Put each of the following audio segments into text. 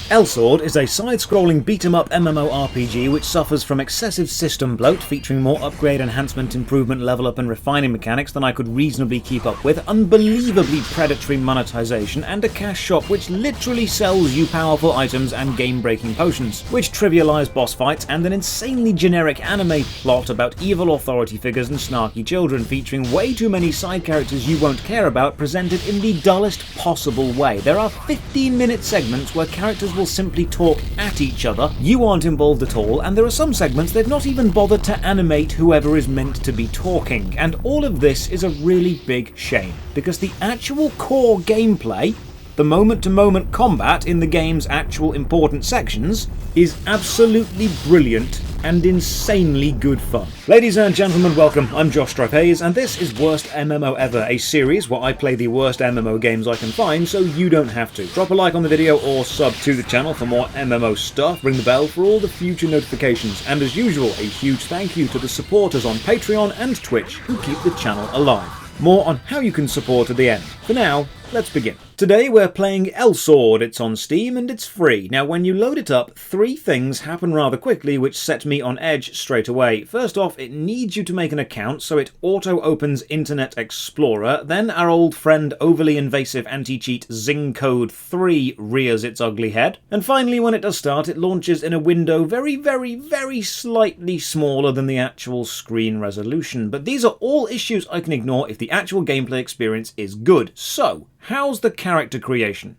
Elsword is a side-scrolling beat-em-up MMORPG which suffers from excessive system bloat, featuring more upgrade, enhancement, improvement, level up and refining mechanics than I could reasonably keep up with, unbelievably predatory monetization, and a cash shop which literally sells you powerful items and game-breaking potions, which trivialise boss fights, and an insanely generic anime plot about evil authority figures and snarky children, featuring way too many side characters you won't care about, presented in the dullest possible way. There are 15-minute segments where characters will simply talk at each other, you aren't involved at all, and there are some segments they've not even bothered to animate whoever is meant to be talking. And all of this is a really big shame, because the actual core gameplay, the moment-to-moment combat in the game's actual important sections, is absolutely brilliant and insanely good fun. Ladies and gentlemen, welcome. I'm Josh Stripe-Hayes, and this is Worst MMO Ever, a series where I play the worst MMO games I can find so you don't have to. Drop a like on the video or sub to the channel for more MMO stuff, ring the bell for all the future notifications, and as usual, a huge thank you to the supporters on Patreon and Twitch who keep the channel alive. More on how you can support at the end. For now, let's begin. Today we're playing Elsword. It's on Steam and it's free. Now when you load it up, three things happen rather quickly which set me on edge straight away. First off, it needs you to make an account, so it auto-opens Internet Explorer. Then our old friend overly invasive anti-cheat Zingcode 3 rears its ugly head. And finally, when it does start, it launches in a window very slightly smaller than the actual screen resolution. But these are all issues I can ignore if the actual gameplay experience is good. So, how's the character creation?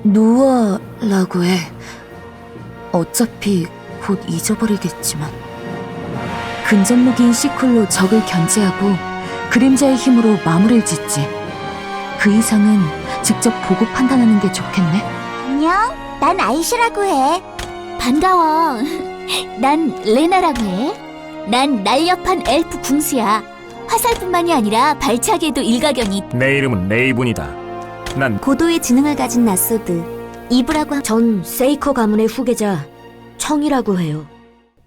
누워라고 해. 어차피 곧 잊어버리겠지만. 근접무기인 시쿨로 적을 견제하고 그림자의 힘으로 마무리를 짓지. 그 이상은 직접 보고 판단하는 게 좋겠네. 안녕, 난 아이시라고 해. 반가워. 난 레나라고 해. 난 날렵한 엘프 궁수야. 화살뿐만이 아니라 발차기에도 일가견이. 내 이름은 레이븐이다. 난 고도의 지능을 가진 나소드. 이브라고. 전 세이커 가문의 후계자 청이라고 해요.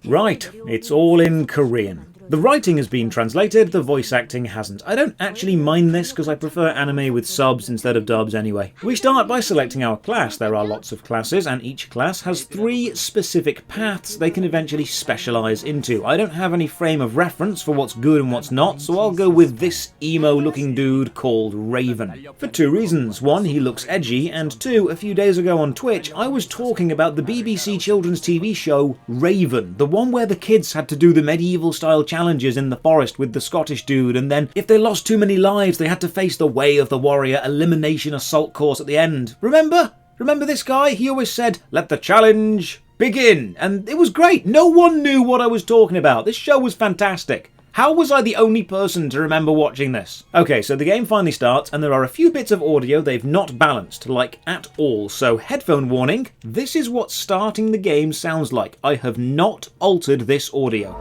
Right, it's all in Korean. The writing has been translated, the voice acting hasn't. I don't actually mind this because I prefer anime with subs instead of dubs anyway. We start by selecting our class. There are lots of classes and each class has three specific paths they can eventually specialise into. I don't have any frame of reference for what's good and what's not, so I'll go with this emo looking dude called Raven. For two reasons. One, he looks edgy, and two, a few days ago on Twitch I was talking about the BBC children's TV show Raven, the one where the kids had to do the medieval style challenges in the forest with the Scottish dude, and then if they lost too many lives they had to face the Way of the Warrior elimination assault course at the end. Remember this guy? He always said, "Let the challenge begin," and it was great. No one knew what I was talking about. This show was fantastic. How was I the only person to remember watching this? Okay, so the game finally starts, and there are a few bits of audio they've not balanced, like at all, so headphone warning, this is what starting the game sounds like. I have not altered this audio.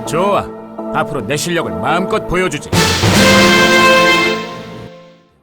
좋아. 앞으로 내 실력을 마음껏 보여주지.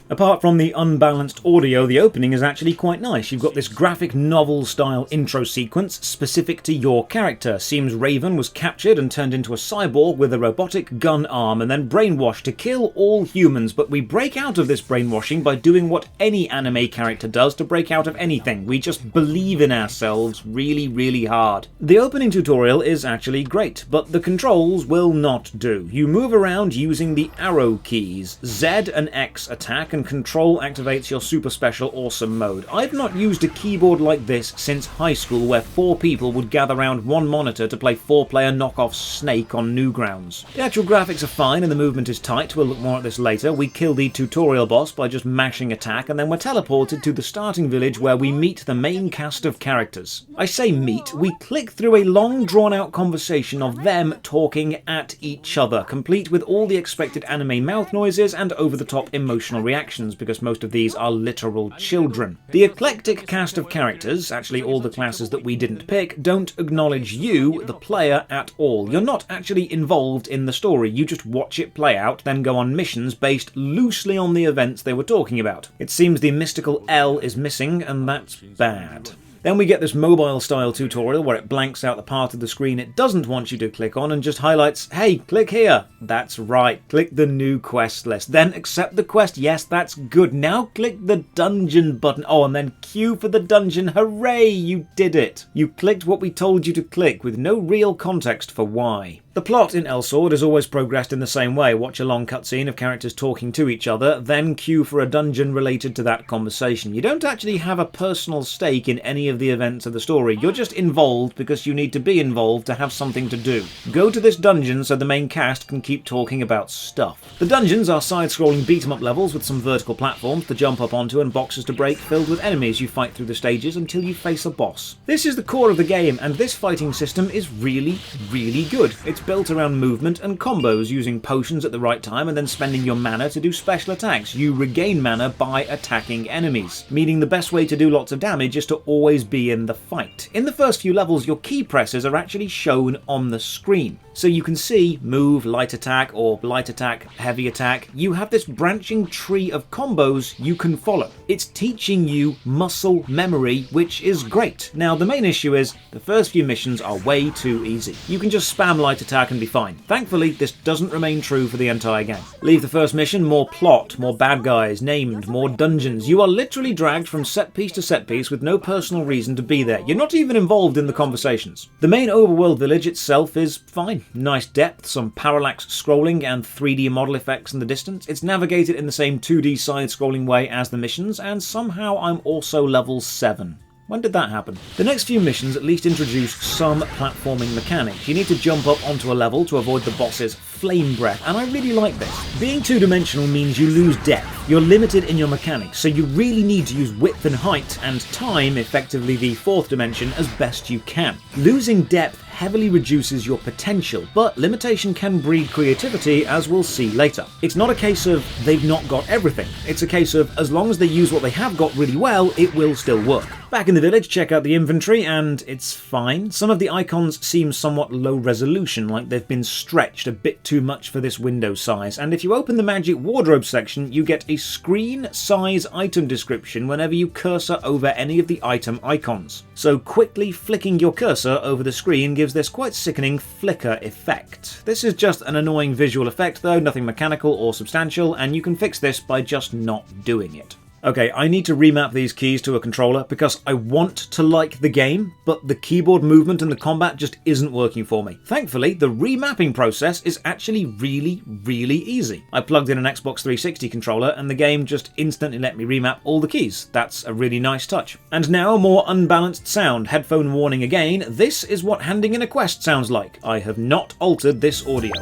Apart from the unbalanced audio, the opening is actually quite nice. You've got this graphic novel-style intro sequence specific to your character. Seems Raven was captured and turned into a cyborg with a robotic gun arm and then brainwashed to kill all humans, but we break out of this brainwashing by doing what any anime character does to break out of anything. We just believe in ourselves really hard. The opening tutorial is actually great, but the controls will not do. You move around using the arrow keys. Z and X attack, and control activates your super special awesome mode. I've not used a keyboard like this since high school, where 4 people would gather around one monitor to play 4-player knockoff Snake on Newgrounds. The actual graphics are fine and the movement is tight. We'll look more at this later. We kill the tutorial boss by just mashing attack, and then we're teleported to the starting village where we meet the main cast of characters. I say meet, we click through a long drawn out conversation of them talking at each other, complete with all the expected anime mouth noises and over the top emotional reactions, because most of these are literal children. The eclectic cast of characters, actually all the classes that we didn't pick, don't acknowledge you, the player, at all. You're not actually involved in the story, you just watch it play out, then go on missions based loosely on the events they were talking about. It seems the mystical L is missing, and that's bad. Then we get this mobile style tutorial where it blanks out the part of the screen it doesn't want you to click on and just highlights, hey, click here. That's right, click the new quest list. Then accept the quest, yes, that's good. Now click the dungeon button. Oh, and then queue for the dungeon. Hooray, you did it. You clicked what we told you to click with no real context for why. The plot in Elsword is always progressed in the same way. Watch a long cutscene of characters talking to each other, then queue for a dungeon related to that conversation. You don't actually have a personal stake in any of the events of the story. You're just involved because you need to be involved to have something to do. Go to this dungeon so the main cast can keep talking about stuff. The dungeons are side-scrolling beat-em-up levels with some vertical platforms to jump up onto and boxes to break, filled with enemies you fight through the stages until you face a boss. This is the core of the game, and this fighting system is really, really good. It's built around movement and combos, using potions at the right time and then spending your mana to do special attacks. You regain mana by attacking enemies, meaning the best way to do lots of damage is to always be in the fight. In the first few levels, your key presses are actually shown on the screen. So you can see move, light attack, or light attack, heavy attack. You have this branching tree of combos you can follow. It's teaching you muscle memory, which is great. Now the main issue is the first few missions are way too easy. You can just spam light attack and be fine. Thankfully, this doesn't remain true for the entire game. Leave the first mission, more plot, more bad guys, named, more dungeons. You are literally dragged from set piece to set piece with no personal reason to be there. You're not even involved in the conversations. The main overworld village itself is fine. Nice depth, some parallax scrolling and 3D model effects in the distance. It's navigated in the same 2D side-scrolling way as the missions, and somehow I'm also level 7. When did that happen? The next few missions at least introduce some platforming mechanics. You need to jump up onto a level to avoid the boss's flame breath, and I really like this. Being two-dimensional means you lose depth. You're limited in your mechanics, so you really need to use width and height and time, effectively the fourth dimension, as best you can. Losing depth heavily reduces your potential, but limitation can breed creativity, as we'll see later. It's not a case of they've not got everything. It's a case of as long as they use what they have got really well, it will still work. Back in the village, check out the inventory, and it's fine. Some of the icons seem somewhat low resolution, like they've been stretched a bit too much for this window size, and if you open the magic wardrobe section, you get a screen size item description whenever you cursor over any of the item icons. So quickly flicking your cursor over the screen gives this quite sickening flicker effect. This is just an annoying visual effect though, nothing mechanical or substantial, and you can fix this by just not doing it. Okay, I need to remap these keys to a controller because I want to like the game, but the keyboard movement and the combat just isn't working for me. Thankfully, the remapping process is actually really, really easy. I plugged in an Xbox 360 controller and the game just instantly let me remap all the keys. That's a really nice touch. And now a more unbalanced sound. Headphone warning again. This is what handing in a quest sounds like. I have not altered this audio.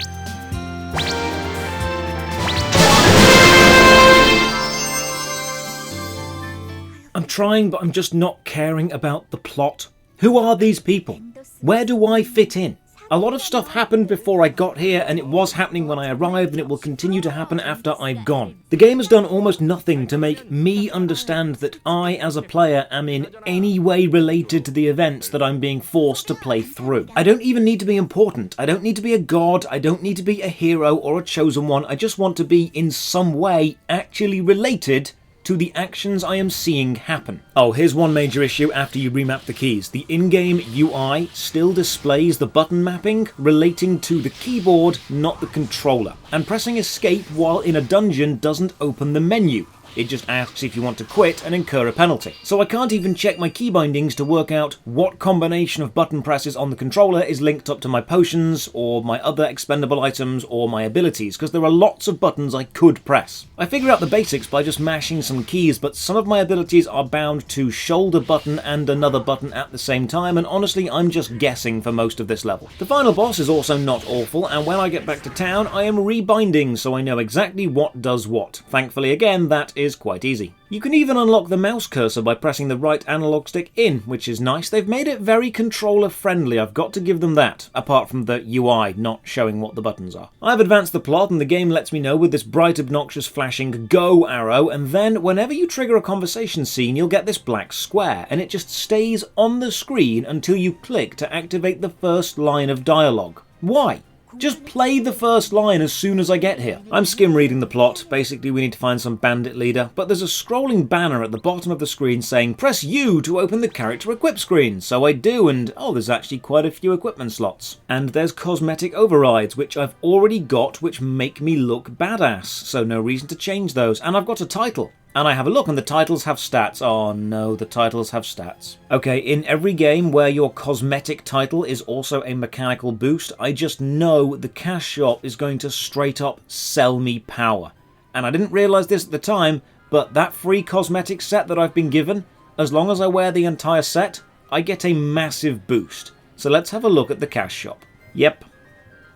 I'm trying, but I'm just not caring about the plot. Who are these people? Where do I fit in? A lot of stuff happened before I got here, and it was happening when I arrived, and it will continue to happen after I've gone. The game has done almost nothing to make me understand that I, as a player, am in any way related to the events that I'm being forced to play through. I don't even need to be important. I don't need to be a god. I don't need to be a hero or a chosen one. I just want to be, in some way, actually related to the actions I am seeing happen. Oh, here's one major issue after you remap the keys. The in-game UI still displays the button mapping relating to the keyboard, not the controller. And pressing escape while in a dungeon doesn't open the menu. It just asks if you want to quit and incur a penalty. So I can't even check my key bindings to work out what combination of button presses on the controller is linked up to my potions, or my other expendable items, or my abilities, because there are lots of buttons I could press. I figure out the basics by just mashing some keys, but some of my abilities are bound to shoulder button and another button at the same time, and honestly I'm just guessing for most of this level. The final boss is also not awful, and when I get back to town I am rebinding so I know exactly what does what. Thankfully again, that is quite easy. You can even unlock the mouse cursor by pressing the right analog stick in, which is nice. They've made it very controller friendly, I've got to give them that, apart from the UI not showing what the buttons are. I've advanced the plot and the game lets me know with this bright obnoxious flashing go arrow, and then whenever you trigger a conversation scene you'll get this black square, and it just stays on the screen until you click to activate the first line of dialogue. Why? Just play the first line as soon as I get here. I'm skim reading the plot. Basically, we need to find some bandit leader, but there's a scrolling banner at the bottom of the screen saying, press U to open the character equip screen. So I do, and oh, there's actually quite a few equipment slots. And there's cosmetic overrides, which I've already got, which make me look badass. So no reason to change those. And I've got a title. And I have a look and the titles have stats. Oh no, the titles have stats. Okay, in every game where your cosmetic title is also a mechanical boost, I just know the cash shop is going to straight up sell me power. And I didn't realise this at the time, but that free cosmetic set that I've been given, as long as I wear the entire set, I get a massive boost. So let's have a look at the cash shop. Yep,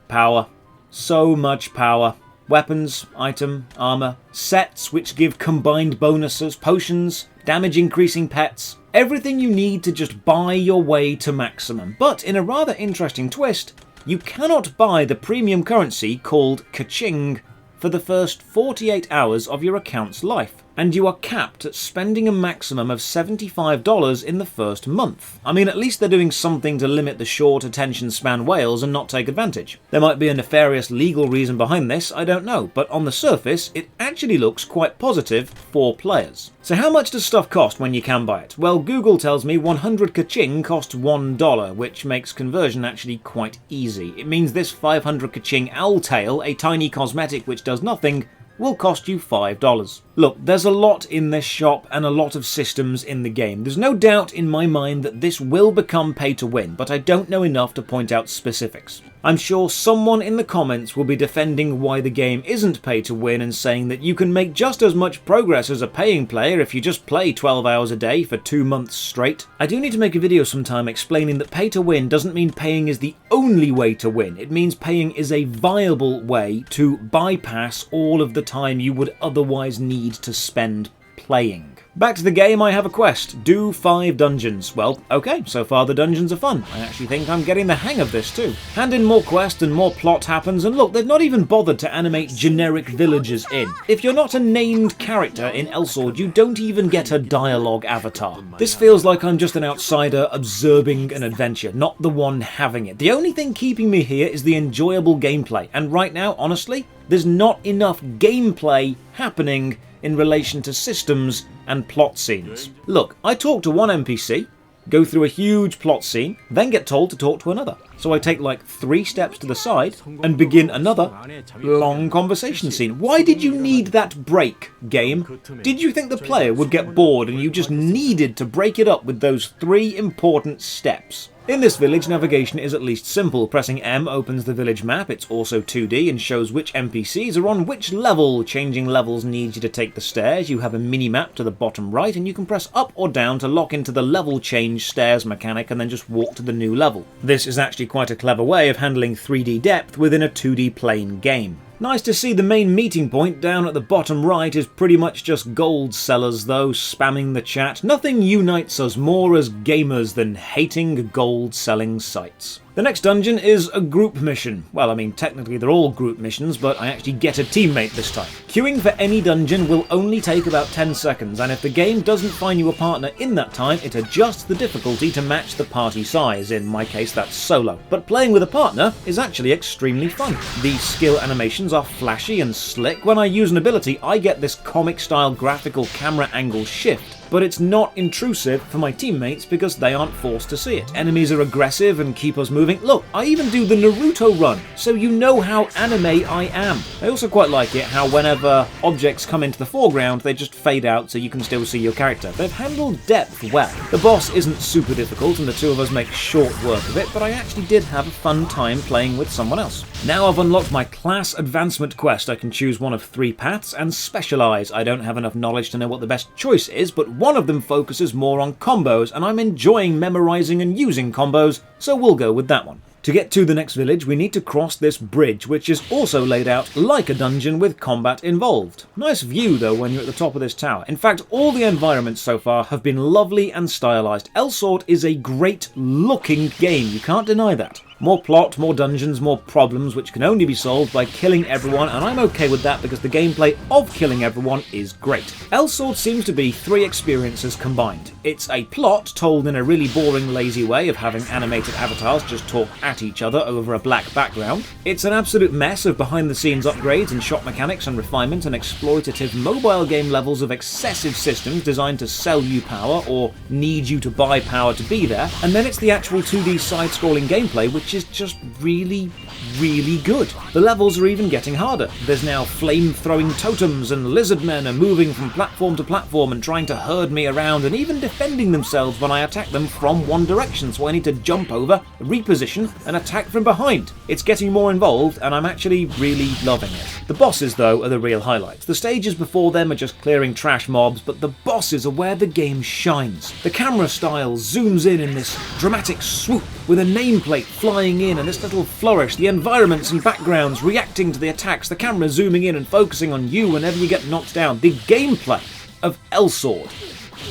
power. So much power. Weapons, item, armor, sets which give combined bonuses, potions, damage increasing pets, everything you need to just buy your way to maximum. But in a rather interesting twist, you cannot buy the premium currency called Kaching for the first 48 hours of your account's life. And you are capped at spending a maximum of $75 in the first month. I mean, at least they're doing something to limit the short attention span whales and not take advantage. There might be a nefarious legal reason behind this, I don't know, but on the surface, it actually looks quite positive for players. So how much does stuff cost when you can buy it? Well, Google tells me 100 kaching costs $1, which makes conversion actually quite easy. It means this 500 kaching owl tail, a tiny cosmetic which does nothing, will cost you $5. Look, there's a lot in this shop and a lot of systems in the game. There's no doubt in my mind that this will become pay to win, but I don't know enough to point out specifics. I'm sure someone in the comments will be defending why the game isn't pay to win and saying that you can make just as much progress as a paying player if you just play 12 hours a day for 2 months straight. I do need to make a video sometime explaining that pay to win doesn't mean paying is the only way to win. It means paying is a viable way to bypass all of the time you would otherwise need to spend playing. Back to the game, I have a quest. Do 5 dungeons. Well, okay, so far the dungeons are fun. I actually think I'm getting the hang of this too. Hand in more quests and more plot happens, and look, they've not even bothered to animate generic villagers in. If you're not a named character in Elsword, you don't even get a dialogue avatar. This feels like I'm just an outsider observing an adventure, not the one having it. The only thing keeping me here is the enjoyable gameplay, and right now, honestly, there's not enough gameplay happening in relation to systems and plot scenes. Look, I talk to one NPC, go through a huge plot scene, then get told to talk to another. So I take like 3 steps to the side and begin another long conversation scene. Why did you need that break, game? Did you think the player would get bored and you just needed to break it up with those 3 important steps? In this village, navigation is at least simple. Pressing M opens the village map, it's also 2D and shows which NPCs are on which level. Changing levels needs you to take the stairs. You have a mini-map to the bottom right and you can press up or down to lock into the level change stairs mechanic and then just walk to the new level. This is actually quite a clever way of handling 3D depth within a 2D plane game. Nice to see the main meeting point down at the bottom right is pretty much just gold sellers though, spamming the chat. Nothing unites us more as gamers than hating gold selling sites. The next dungeon is a group mission. Well, I mean, technically they're all group missions, but I actually get a teammate this time. Queuing for any dungeon will only take about 10 seconds, and if the game doesn't find you a partner in that time, it adjusts the difficulty to match the party size. In my case, that's solo. But playing with a partner is actually extremely fun. The skill animations are flashy and slick. When I use an ability, I get this comic-style graphical camera angle shift. But it's not intrusive for my teammates because they aren't forced to see it. Enemies are aggressive and keep us moving. Look, I even do the Naruto run, so you know how anime I am. I also quite like it how whenever objects come into the foreground, they just fade out so you can still see your character. They've handled depth well. The boss isn't super difficult and the 2 of us make short work of it, but I actually did have a fun time playing with someone else. Now I've unlocked my class advancement quest. I can choose one of 3 paths and specialise. I don't have enough knowledge to know what the best choice is, but one of them focuses more on combos, and I'm enjoying memorising and using combos, so we'll go with that one. To get to the next village, we need to cross this bridge, which is also laid out like a dungeon with combat involved. Nice view though when you're at the top of this tower. In fact, all the environments so far have been lovely and stylised. Elsword is a great looking game, you can't deny that. More plot, more dungeons, more problems which can only be solved by killing everyone, and I'm okay with that because the gameplay of killing everyone is great. Elsword seems to be 3 experiences combined. It's a plot told in a really boring, lazy way of having animated avatars just talk at each other over a black background. It's an absolute mess of behind-the-scenes upgrades and shot mechanics and refinement and exploitative mobile game levels of excessive systems designed to sell you power or need you to buy power to be there. And then it's the actual 2D side-scrolling gameplay, which is just really, really good. The levels are even getting harder. There's now flame-throwing totems, and lizard men are moving from platform to platform and trying to herd me around and even defending themselves when I attack them from one direction, so I need to jump over, reposition, and attack from behind. It's getting more involved, and I'm actually really loving it. The bosses, though, are the real highlights. The stages before them are just clearing trash mobs, but the bosses are where the game shines. The camera style zooms in this dramatic swoop with a nameplate flying in and this little flourish, the environments and backgrounds reacting to the attacks, the camera zooming in and focusing on you whenever you get knocked down. The gameplay of Elsword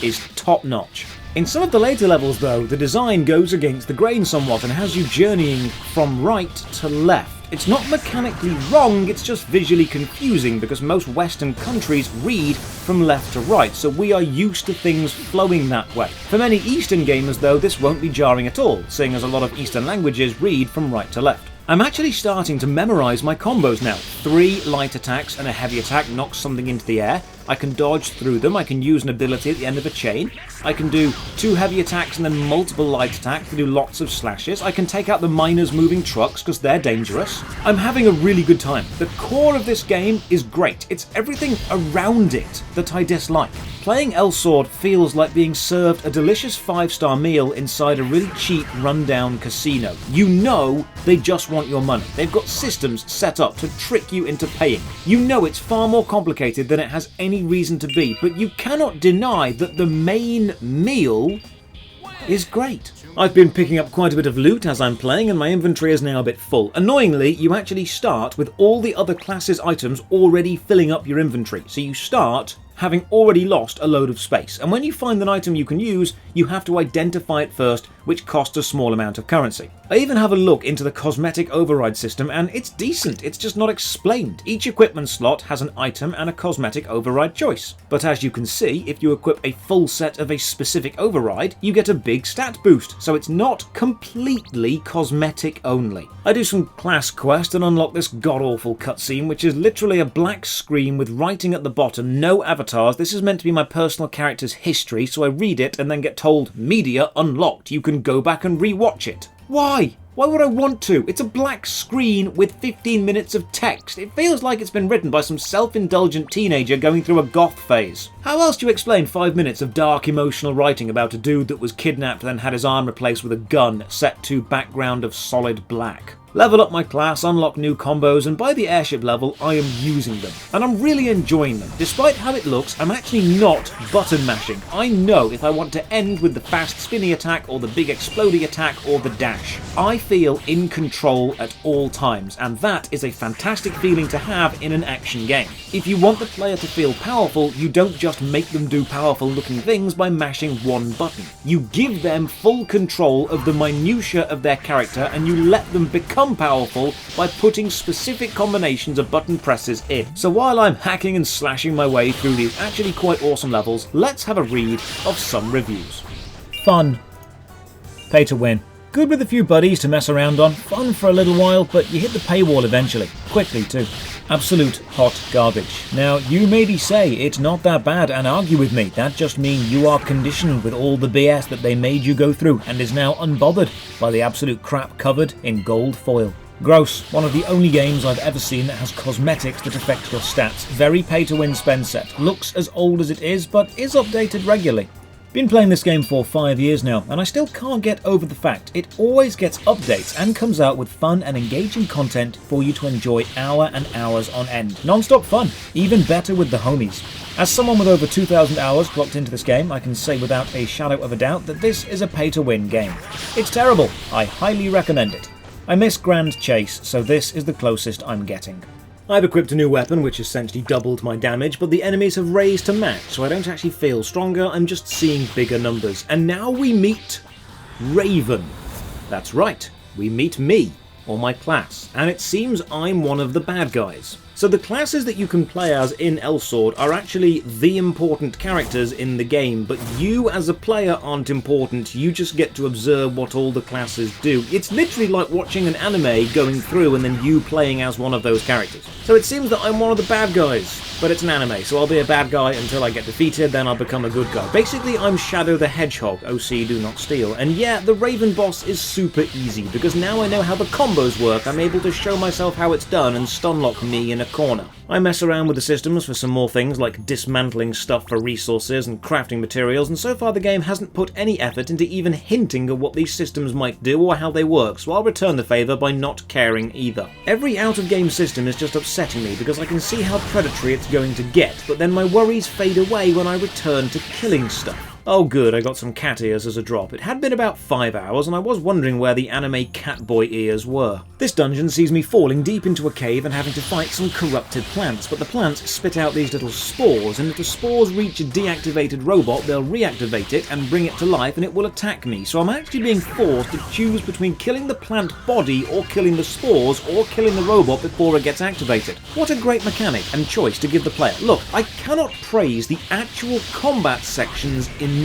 is top notch. In some of the later levels though, the design goes against the grain somewhat and has you journeying from right to left. It's not mechanically wrong, it's just visually confusing because most Western countries read from left to right, so we are used to things flowing that way. For many Eastern gamers though, this won't be jarring at all, seeing as a lot of Eastern languages read from right to left. I'm actually starting to memorize my combos now. 3 light attacks and a heavy attack knocks something into the air. I can dodge through them, I can use an ability at the end of a chain. I can do 2 heavy attacks and then multiple light attacks to do lots of slashes. I can take out the miners moving trucks because they're dangerous. I'm having a really good time. The core of this game is great. It's everything around it that I dislike. Playing Elsword feels like being served a delicious 5-star meal inside a really cheap, rundown casino. You know they just want your money. They've got systems set up to trick you into paying. You know it's far more complicated than it has any reason to be, but you cannot deny that the main meal is great. I've been picking up quite a bit of loot as I'm playing and my inventory is now a bit full. Annoyingly, you actually start with all the other classes' items already filling up your inventory, so you start having already lost a load of space, and when you find an item you can use, you have to identify it first, which costs a small amount of currency. I even have a look into the cosmetic override system and it's decent, it's just not explained. Each equipment slot has an item and a cosmetic override choice. But as you can see, if you equip a full set of a specific override, you get a big stat boost, so it's not completely cosmetic only. I do some class quest and unlock this god-awful cutscene, which is literally a black screen with writing at the bottom, no avatars. This is meant to be my personal character's history, so I read it and then get told, media unlocked, you can go back and rewatch it. Why? Why would I want to? It's a black screen with 15 minutes of text. It feels like it's been written by some self-indulgent teenager going through a goth phase. How else do you explain 5 minutes of dark emotional writing about a dude that was kidnapped and then had his arm replaced with a gun set to background of solid black? Level up my class, unlock new combos, and by the airship level, I am using them. And I'm really enjoying them. Despite how it looks, I'm actually not button mashing. I know if I want to end with the fast spinny attack or the big explodey attack or the dash. I feel in control at all times, and that is a fantastic feeling to have in an action game. If you want the player to feel powerful, you don't just make them do powerful looking things by mashing one button. You give them full control of the minutiae of their character and you let them become powerful by putting specific combinations of button presses in. So while I'm hacking and slashing my way through these actually quite awesome levels, let's have a read of some reviews. Fun. Pay to win. Good with a few buddies to mess around on, fun for a little while, but you hit the paywall eventually. Quickly too. Absolute hot garbage. Now, you maybe say it's not that bad and argue with me. That just means you are conditioned with all the BS that they made you go through and is now unbothered by the absolute crap covered in gold foil. Gross. One of the only games I've ever seen that has cosmetics that affect your stats. Very pay-to-win spend set. Looks as old as it is, but is updated regularly. Been playing this game for 5 years now, and I still can't get over the fact it always gets updates and comes out with fun and engaging content for you to enjoy hour and hours on end. Non-stop fun, even better with the homies. As someone with over 2,000 hours clocked into this game, I can say without a shadow of a doubt that this is a pay-to-win game. It's terrible, I highly recommend it. I miss Grand Chase, so this is the closest I'm getting. I've equipped a new weapon which essentially doubled my damage, but the enemies have raised to match, so I don't actually feel stronger, I'm just seeing bigger numbers. And now we meet Raven. That's right, we meet me, or my class, and it seems I'm one of the bad guys. So the classes that you can play as in Elsword are actually the important characters in the game, but you as a player aren't important, you just get to observe what all the classes do. It's literally like watching an anime going through and then you playing as one of those characters. So it seems that I'm one of the bad guys, but it's an anime, so I'll be a bad guy until I get defeated, then I'll become a good guy. Basically, I'm Shadow the Hedgehog, OC do not steal. And yeah, the Raven boss is super easy, because now I know how the combos work, I'm able to show myself how it's done and stunlock me in a corner. I mess around with the systems for some more things like dismantling stuff for resources and crafting materials, and so far the game hasn't put any effort into even hinting at what these systems might do or how they work, so I'll return the favour by not caring either. Every out-of-game system is just upsetting me because I can see how predatory it's going to get, but then my worries fade away when I return to killing stuff. Oh good, I got some cat ears as a drop. It had been about 5 hours and I was wondering where the anime catboy ears were. This dungeon sees me falling deep into a cave and having to fight some corrupted plants, but the plants spit out these little spores, and if the spores reach a deactivated robot, they'll reactivate it and bring it to life and it will attack me. So I'm actually being forced to choose between killing the plant body or killing the spores or killing the robot before it gets activated. What a great mechanic and choice to give the player. Look, I cannot praise the actual combat sections enough,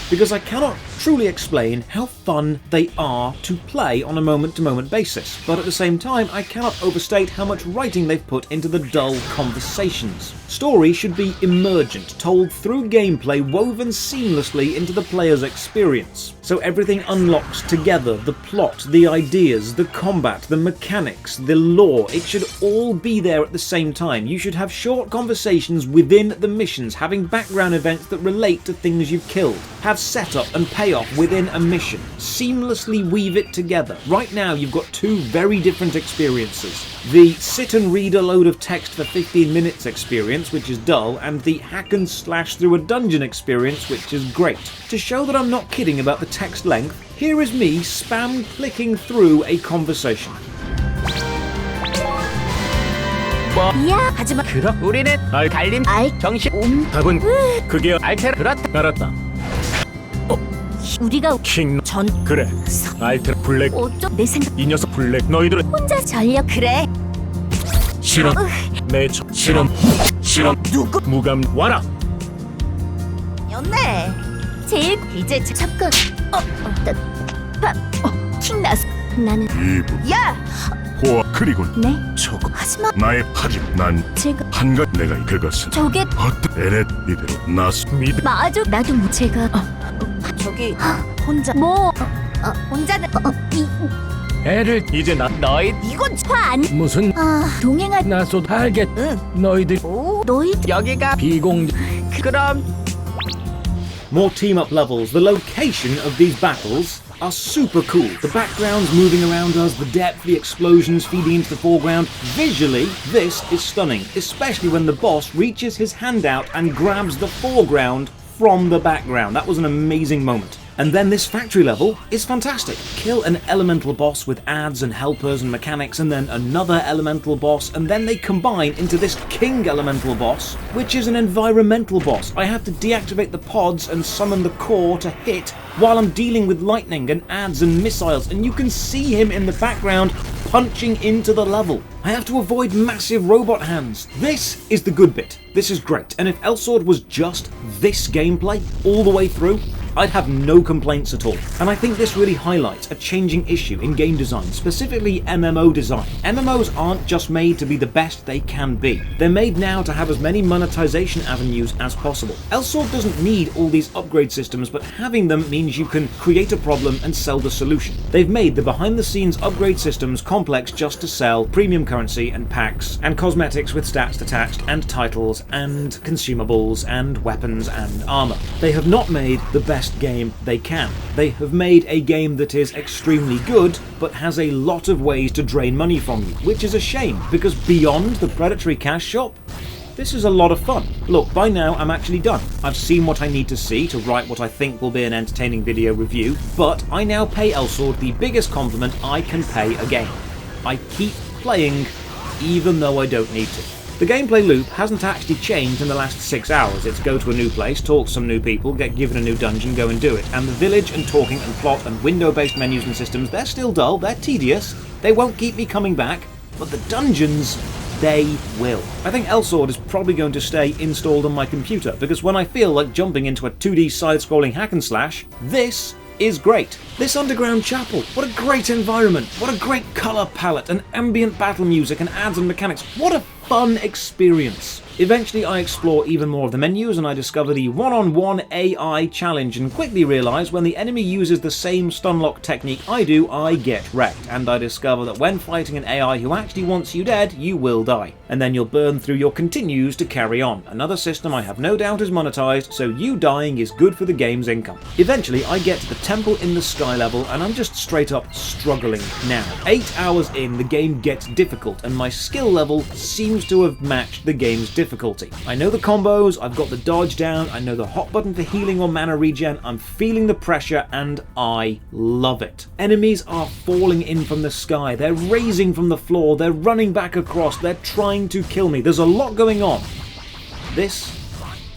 because I cannot truly explain how fun they are to play on a moment-to-moment basis, but at the same time I cannot overstate how much writing they've put into the dull conversations. Story should be emergent, told through gameplay woven seamlessly into the player's experience. So everything unlocks together, the plot, the ideas, the combat, the mechanics, the lore, it should all be there at the same time. You should have short conversations within the missions, having background events that relate to things you've killed. Have setup and payoff within a mission. Seamlessly weave it together. Right now you've got two very different experiences. The sit and read a load of text for 15 minutes experience, which is dull, and the hack and slash through a dungeon experience, which is great. To show that I'm not kidding about the text length, here is me spam clicking through a conversation. 야, 하지마. 그럼 우리는 갈림 정신 답은 그게 알테라 알았다. 우리가 킹 전 그래 알테라 블랙 어쩜 내 생각 이 녀석 블랙 너희들은 혼자 전력 그래. 실험 매처 실험 누구 무감 와라. 연네. 제일 이제 잠깐. 킹 나스. 나는 야. 호화 그리고 네. 저거 하지마. 나의 하지 난 제가 한가 내가 그것은 저게 어떤 에렛 이대로 나스 미드 맞아. 나도 뭐 제가 저기 혼자 뭐 혼자는 이 애를 이제 너희 이건 화안 무슨 동행할 나서도 알겠. 너희들 너희 여기가 비공 그럼 More team-up levels. The location of these battles are super cool. The backgrounds moving around us, the depth, the explosions feeding into the foreground. Visually, this is stunning, especially when the boss reaches his hand out and grabs the foreground from the background. That was an amazing moment. And then this factory level is fantastic. Kill an elemental boss with adds and helpers and mechanics, and then another elemental boss, and then they combine into this king elemental boss, which is an environmental boss. I have to deactivate the pods and summon the core to hit while I'm dealing with lightning and adds and missiles, and you can see him in the background punching into the level. I have to avoid massive robot hands. This is the good bit. This is great, and if Elsword was just this gameplay all the way through, I'd have no complaints at all. And I think this really highlights a changing issue in game design, specifically MMO design. MMOs aren't just made to be the best they can be. They're made now to have as many monetization avenues as possible. Elsword doesn't need all these upgrade systems, but having them means you can create a problem and sell the solution. They've made the behind-the-scenes upgrade systems complex just to sell premium currency and packs and cosmetics with stats attached and titles and consumables and weapons and armor. They have not made the best game they can. They have made a game that is extremely good, but has a lot of ways to drain money from you, which is a shame, because beyond the Predatory cash shop, this is a lot of fun. Look, by now I'm actually done. I've seen what I need to see to write what I think will be an entertaining video review, but I now pay Elsword the biggest compliment I can pay a game. I keep playing, even though I don't need to. The gameplay loop hasn't actually changed in the last 6 hours. It's go to a new place, talk to some new people, get given a new dungeon, go and do it. And the village and talking and plot and window-based menus and systems, they're still dull, they're tedious, they won't keep me coming back, but the dungeons, they will. I think Elsword is probably going to stay installed on my computer, because when I feel like jumping into a 2D side-scrolling hack and slash, this is great. This underground chapel, what a great environment, what a great colour palette and ambient battle music and ads and mechanics, what a fun experience. Eventually I explore even more of the menus and I discover the one-on-one AI challenge and quickly realise when the enemy uses the same stunlock technique I do, I get wrecked, and I discover that when fighting an AI who actually wants you dead, you will die. And then you'll burn through your continues to carry on. Another system I have no doubt is monetized, so you dying is good for the game's income. Eventually I get to the temple in the sky level and I'm just straight up struggling now. 8 hours in, the game gets difficult and my skill level seems to have matched the game's difficulty. I know the combos, I've got the dodge down, I know the hot button for healing or mana regen, I'm feeling the pressure and I love it. Enemies are falling in from the sky, they're raising from the floor, they're running back across, they're trying to kill me. There's a lot going on. This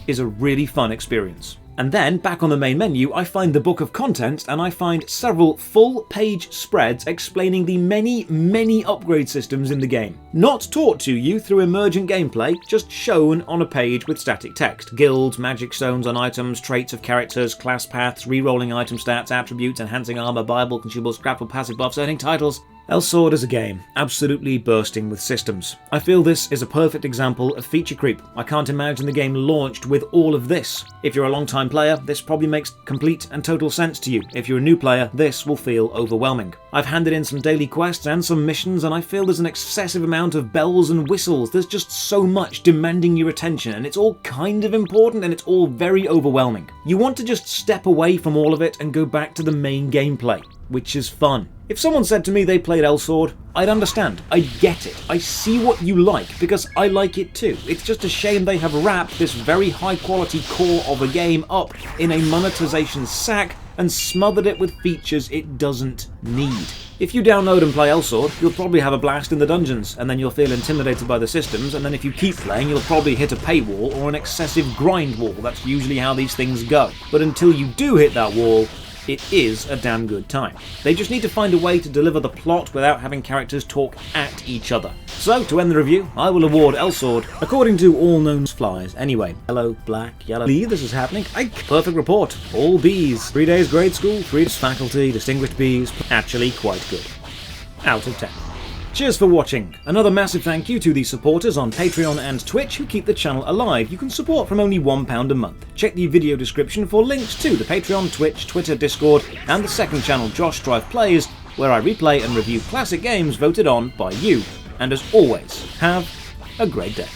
is a really fun experience. And then, back on the main menu, I find the book of contents and I find several full-page spreads explaining the many upgrade systems in the game. Not taught to you through emergent gameplay, just shown on a page with static text. Guilds, magic stones on items, traits of characters, class paths, re-rolling item stats, attributes, enhancing armor, Bible, consumables, grapple, passive buffs, earning titles. Elsword is a game, absolutely bursting with systems. I feel this is a perfect example of feature creep. I can't imagine the game launched with all of this. If you're a long-time player, this probably makes complete and total sense to you. If you're a new player, this will feel overwhelming. I've handed in some daily quests and some missions and I feel there's an excessive amount of bells and whistles. There's just so much demanding your attention and it's all kind of important and it's all very overwhelming. You want to just step away from all of it and go back to the main gameplay, which is fun. If someone said to me they played Elsword, I'd understand. I'd get it. I see what you like, because I like it too. It's just a shame they have wrapped this very high quality core of a game up in a monetization sack and smothered it with features it doesn't need. If you download and play Elsword, you'll probably have a blast in the dungeons, and then you'll feel intimidated by the systems, and then if you keep playing, you'll probably hit a paywall or an excessive grind wall. That's usually how these things go. But until you do hit that wall, it is a damn good time. They just need to find a way to deliver the plot without having characters talk at each other. So, to end the review, I will award Elsword, according to all known flies. Anyway, yellow, black, yellow. Believe this is happening. Perfect report. All Bs. 3 days grade school, 3 days faculty, distinguished Bs. Actually quite good. Out of 10. Cheers for watching. Another massive thank you to the supporters on Patreon and Twitch who keep the channel alive. You can support from only £1 a month. Check the video description for links to the Patreon, Twitch, Twitter, Discord, and the second channel Josh Strife Plays, where I replay and review classic games voted on by you. And as always, have a great day.